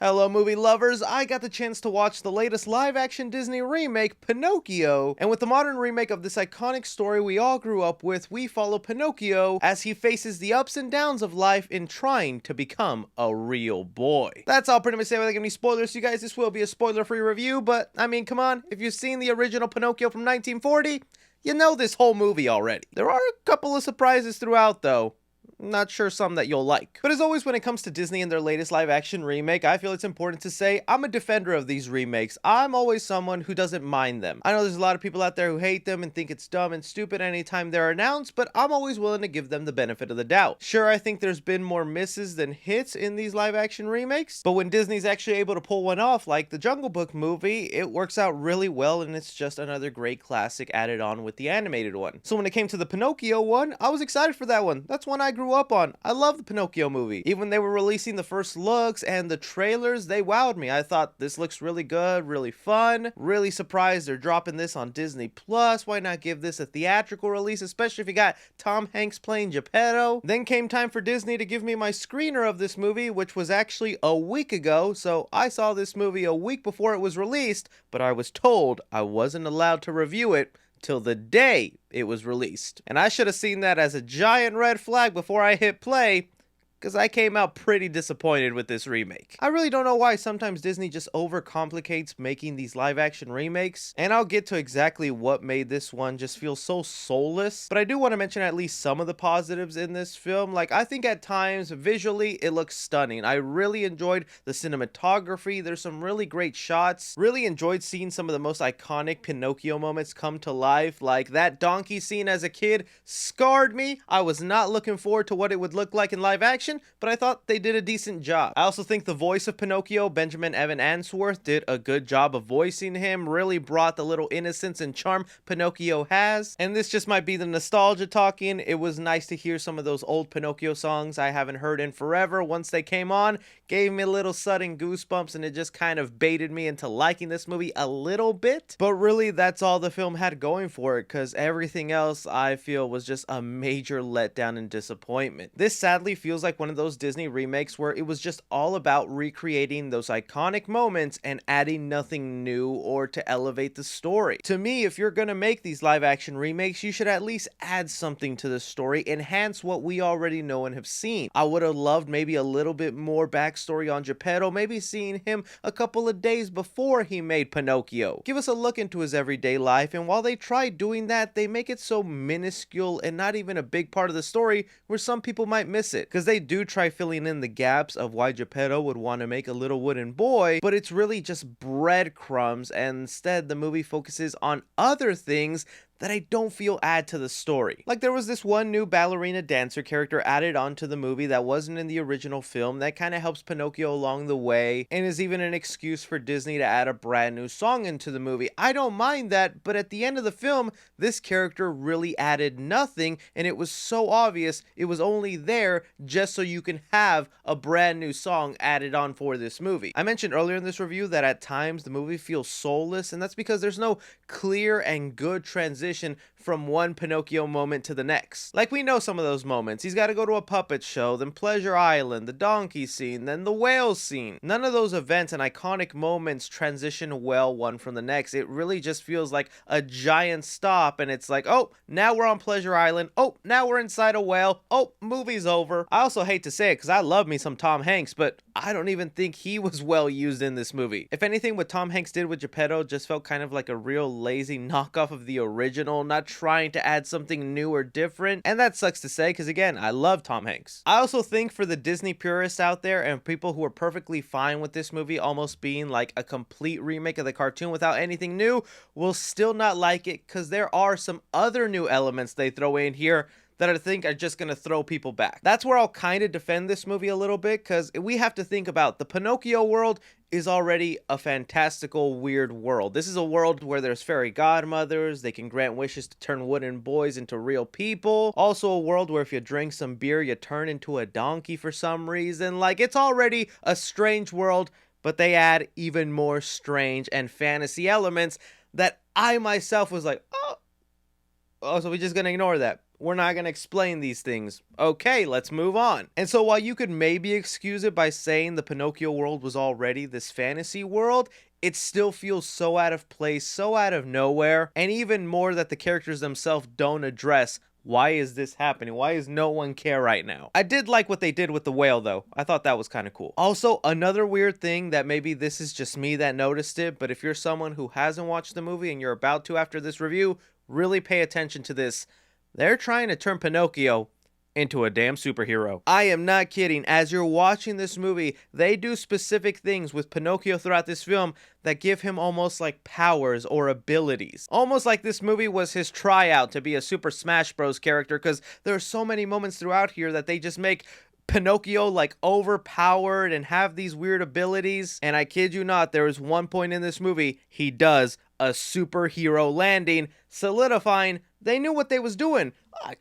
Hello movie lovers, I got the chance to watch the latest live-action Disney remake, Pinocchio, and with the modern remake of this iconic story we all grew up with, we follow Pinocchio as he faces the ups and downs of life in trying to become a real boy. That's all pretty much say without any spoilers, you guys. This will be a spoiler-free review, but I mean, come on, if you've seen the original Pinocchio from 1940, you know this whole movie already. There are a couple of surprises throughout though. Not sure some that you'll like. But as always when it comes to Disney and their latest live action remake, I feel it's important to say I'm a defender of these remakes. I'm always someone who doesn't mind them. I know there's a lot of people out there who hate them and think it's dumb and stupid anytime they're announced, but I'm always willing to give them the benefit of the doubt. Sure, I think there's been more misses than hits in these live action remakes, but when Disney's actually able to pull one off like the Jungle Book movie, it works out really well and it's just another great classic added on with the animated one. So when it came to the Pinocchio one, I was excited for that one. That's one I grew up on. I love the Pinocchio movie. Even when they were releasing the first looks and the trailers, they wowed me. I thought this looks really good, really fun. Really surprised they're dropping this on Disney Plus. Why not give this a theatrical release, especially if you got Tom Hanks playing Geppetto? Then came time for Disney to give me my screener of this movie, which was actually a week ago. So I saw this movie a week before it was released, but I was told I wasn't allowed to review it till the day it was released. And I should have seen that as a giant red flag before I hit play, because I came out pretty disappointed with this remake. I really don't know why sometimes Disney just overcomplicates making these live action remakes, and I'll get to exactly what made this one just feel so soulless, but I do want to mention at least some of the positives in this film. Like, I think at times, visually, it looks stunning. I really enjoyed the cinematography. There's some really great shots. Really enjoyed seeing some of the most iconic Pinocchio moments come to life. Like, that donkey scene as a kid scarred me. I was not looking forward to what it would look like in live action, but I thought they did a decent job. I also think the voice of Pinocchio, Benjamin Evan Answorth, did a good job of voicing him, really brought the little innocence and charm Pinocchio has. And this just might be the nostalgia talking. It was nice to hear some of those old Pinocchio songs I haven't heard in forever. Once they came on, gave me a little sudden goosebumps, and it just kind of baited me into liking this movie a little bit. But really, that's all the film had going for it, because everything else I feel was just a major letdown and disappointment. This sadly feels like one of those Disney remakes where it was just all about recreating those iconic moments and adding nothing new or to elevate the story. To me, if you're gonna make these live action remakes, you should at least add something to the story, enhance what we already know and have seen. I would have loved maybe a little bit more backstory on Geppetto, maybe seeing him a couple of days before he made Pinocchio. Give us a look into his everyday life, and while they try doing that, they make it so minuscule and not even a big part of the story where some people might miss it, because they do try filling in the gaps of why Geppetto would want to make a little wooden boy, but it's really just breadcrumbs, and instead the movie focuses on other things that I don't feel add to the story. Like, there was this one new ballerina dancer character added onto the movie that wasn't in the original film that kind of helps Pinocchio along the way and is even an excuse for Disney to add a brand new song into the movie. I don't mind that, but at the end of the film, this character really added nothing, and it was so obvious it was only there just so you can have a brand new song added on for this movie. I mentioned earlier in this review that at times the movie feels soulless, and that's because there's no clear and good transition from one Pinocchio moment to the next. Like, we know some of those moments. He's got to go to a puppet show, then Pleasure Island, the donkey scene, then the whale scene. None of those events and iconic moments transition well one from the next. It really just feels like a giant stop, and it's like, oh, now we're on Pleasure Island. Oh, now we're inside a whale. Oh, movie's over. I also hate to say it because I love me some Tom Hanks, but I don't even think he was well used in this movie. If anything, what Tom Hanks did with Geppetto just felt kind of like a real lazy knockoff of the original, not trying to add something new or different, and that sucks to say because, again, I love Tom Hanks. I also think for the Disney purists out there and people who are perfectly fine with this movie almost being like a complete remake of the cartoon without anything new, will still not like it because there are some other new elements they throw in here that I think are just gonna throw people back. That's where I'll kind of defend this movie a little bit, because we have to think about the Pinocchio world is already a fantastical, weird world. This is a world where there's fairy godmothers, they can grant wishes to turn wooden boys into real people. Also a world where if you drink some beer, you turn into a donkey for some reason. Like, it's already a strange world, but they add even more strange and fantasy elements that I myself was like, oh, Oh, so we're just gonna ignore that. We're not gonna explain these things. Okay, let's move on. And so while you could maybe excuse it by saying the Pinocchio world was already this fantasy world, it still feels so out of place, so out of nowhere, and even more that the characters themselves don't address. Why is this happening? Why does no one care right now? I did like what they did with the whale though. I thought that was kind of cool. Also, another weird thing that maybe this is just me that noticed it, but if you're someone who hasn't watched the movie and you're about to after this review, really pay attention to this. They're trying to turn Pinocchio into a damn superhero. I am not kidding. As you're watching this movie, they do specific things with Pinocchio throughout this film that give him almost like powers or abilities. Almost like this movie was his tryout to be a Super Smash Bros. Character, because there are so many moments throughout here that they just make Pinocchio like overpowered and have these weird abilities. And I kid you not, there is one point in this movie he does a superhero landing, solidifying they knew what they was doing.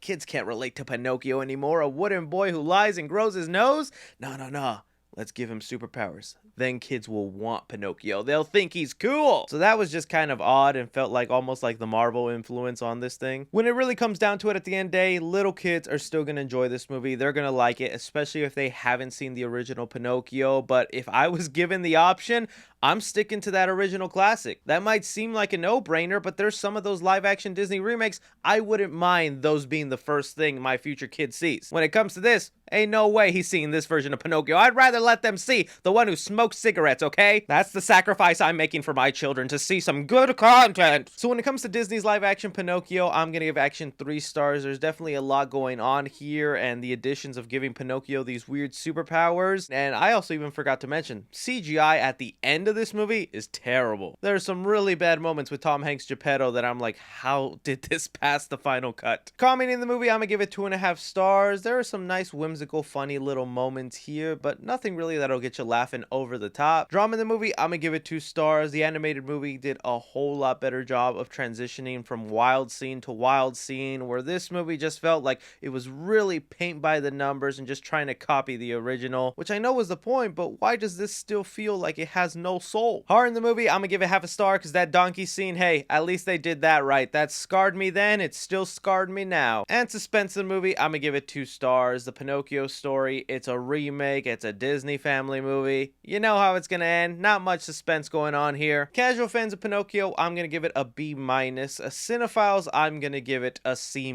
Kids can't relate to Pinocchio anymore, a wooden boy who lies and grows his nose. No. Let's give him superpowers. Then kids will want Pinocchio. They'll think he's cool. So that was just kind of odd and felt like almost like the Marvel influence on this thing. When it really comes down to it at the end of the day, little kids are still going to enjoy this movie. They're going to like it, especially if they haven't seen the original Pinocchio. But if I was given the option, I'm sticking to that original classic. That might seem like a no-brainer, but there's some of those live-action Disney remakes, I wouldn't mind those being the first thing my future kid sees. When it comes to this, ain't no way he's seeing this version of Pinocchio. I'd rather let them see the one who smokes cigarettes, okay? That's the sacrifice I'm making for my children, to see some good content. So when it comes to Disney's live-action Pinocchio, I'm gonna give Action 3 stars. There's definitely a lot going on here, and the additions of giving Pinocchio these weird superpowers. And I also even forgot to mention, CGI at the end of this movie is terrible. There are some really bad moments with Tom Hanks' Geppetto that I'm like, how did this pass the final cut? Commenting the movie, I'm gonna give it 2.5 stars. There are some nice, whimsical, funny little moments here, but nothing really that'll get you laughing over the top. Drama in the movie, I'm gonna give it 2 stars. The animated movie did a whole lot better job of transitioning from wild scene to wild scene, where this movie just felt like it was really paint by the numbers and just trying to copy the original, which I know was the point, but why does this still feel like it has no soul? Horror in the movie, I'm gonna give it 0.5 star because that donkey scene, hey, at least they did that right. That scarred me then, it still scarred me now. And suspense in the movie, I'm gonna give it 2 stars. The Pinocchio story, it's a remake, it's a Disney family movie. You know how it's gonna end, not much suspense going on here. Casual fans of Pinocchio, I'm gonna give it a B-. Cinephiles, I'm gonna give it a C-.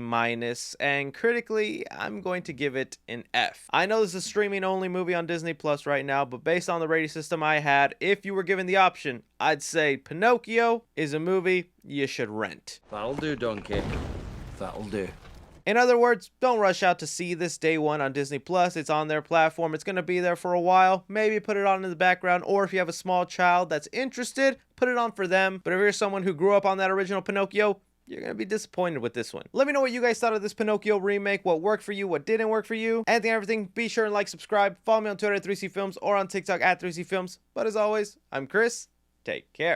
And critically, I'm going to give it an F. I know this is a streaming only movie on Disney Plus right now, but based on the rating system I had, if you were given the option, I'd say Pinocchio is a movie you should rent. That'll do, donkey. That'll do. In other words, don't rush out to see this day one on Disney Plus. It's on their platform. It's going to be there for a while. Maybe put it on in the background, or if you have a small child that's interested, put it on for them. But if you're someone who grew up on that original Pinocchio, you're going to be disappointed with this one. Let me know what you guys thought of this Pinocchio remake, what worked for you, what didn't work for you. Anything, everything, be sure and like, subscribe, follow me on Twitter at 3C Films or on TikTok at 3C Films. But as always, I'm Chris. Take care.